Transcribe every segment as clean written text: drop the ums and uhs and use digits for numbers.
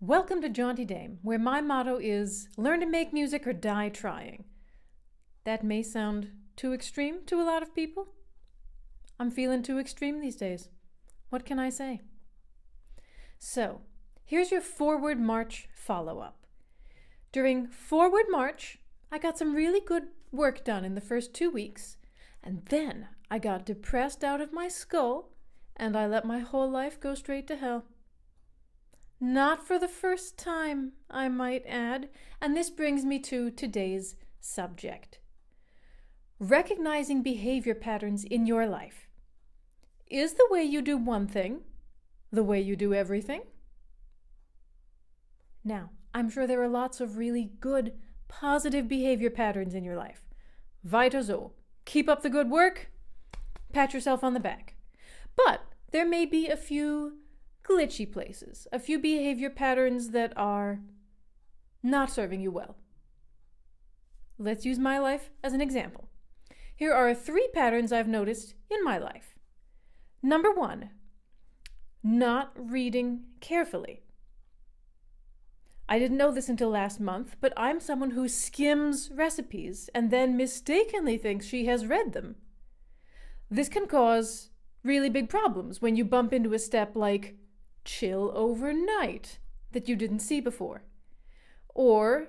Welcome to Jaunty Dame, where my motto is learn to make music or die trying. That may sound too extreme to a lot of people. I'm feeling too extreme these days. What can I say? So, here's your Forward March follow-up. During Forward March, I got some really good work done in the first 2 weeks, and then I got depressed out of my skull, and I let my whole life go straight to hell. Not for the first time, I might add, and this brings me to today's subject. Recognizing behavior patterns in your life. Is the way you do one thing the way you do everything? Now, I'm sure there are lots of really good, positive behavior patterns in your life. Weiter so. Keep up the good work. Pat yourself on the back. But there may be a few glitchy places, a few behavior patterns that are not serving you well. Let's use my life as an example. Here are 3 patterns I've noticed in my life. Number 1, not reading carefully. I didn't know this until last month, but I'm someone who skims recipes and then mistakenly thinks she has read them. This can cause really big problems when you bump into a step like chill overnight that you didn't see before. Or,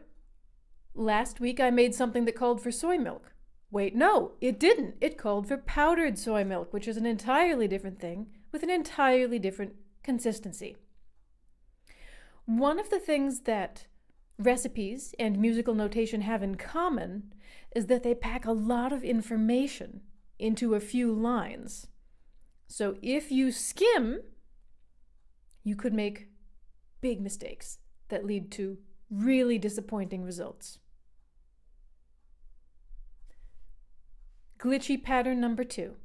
last week I made something that called for soy milk. Wait, no, it didn't. It called for powdered soy milk, which is an entirely different thing with an entirely different consistency. One of the things that recipes and musical notation have in common is that they pack a lot of information into a few lines. So if you skim, you could make big mistakes that lead to really disappointing results. Glitchy pattern number 2.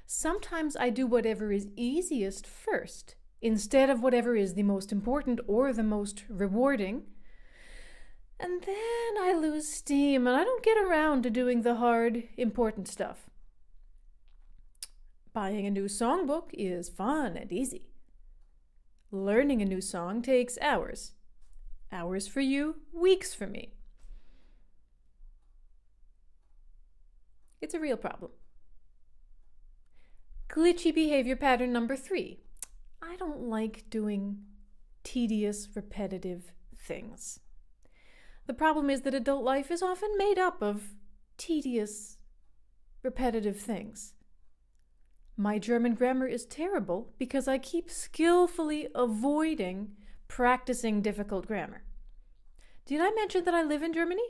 Sometimes I do whatever is easiest first, instead of whatever is the most important or the most rewarding. And then I lose steam and I don't get around to doing the hard, important stuff. Buying a new songbook is fun and easy. Learning a new song takes hours. Hours for you, weeks for me. It's a real problem. Glitchy behavior pattern number 3. I don't like doing tedious, repetitive things. The problem is that adult life is often made up of tedious, repetitive things. My German grammar is terrible because I keep skillfully avoiding practicing difficult grammar. Did I mention that I live in Germany?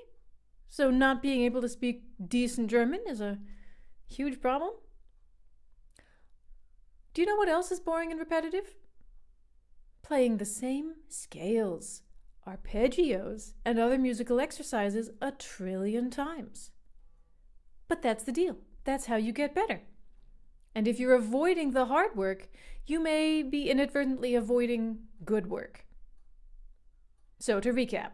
So not being able to speak decent German is a huge problem. Do you know what else is boring and repetitive? Playing the same scales, arpeggios, and other musical exercises a trillion times. But that's the deal. That's how you get better. And if you're avoiding the hard work, you may be inadvertently avoiding good work. So to recap,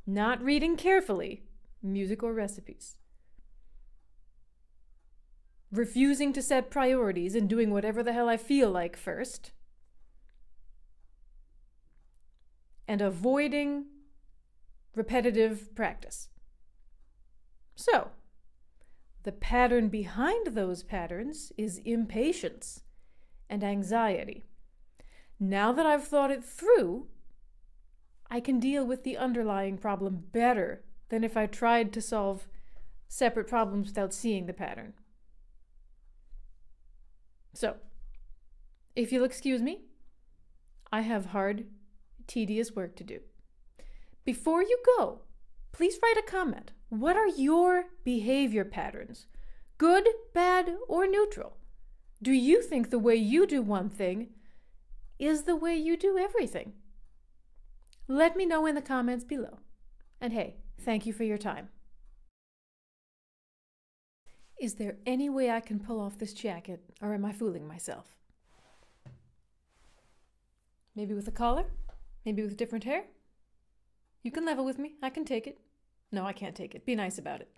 not reading carefully, music or recipes. Refusing to set priorities and doing whatever the hell I feel like first. And avoiding repetitive practice. So, the pattern behind those patterns is impatience and anxiety. Now that I've thought it through, I can deal with the underlying problem better than if I tried to solve separate problems without seeing the pattern. So, if you'll excuse me, I have hard, tedious work to do. Before you go, please write a comment. What are your behavior patterns? Good, bad, or neutral? Do you think the way you do one thing is the way you do everything? Let me know in the comments below. And hey, thank you for your time. Is there any way I can pull off this jacket, or am I fooling myself? Maybe with a collar? Maybe with different hair? You can level with me. I can take it. No, I can't take it. Be nice about it.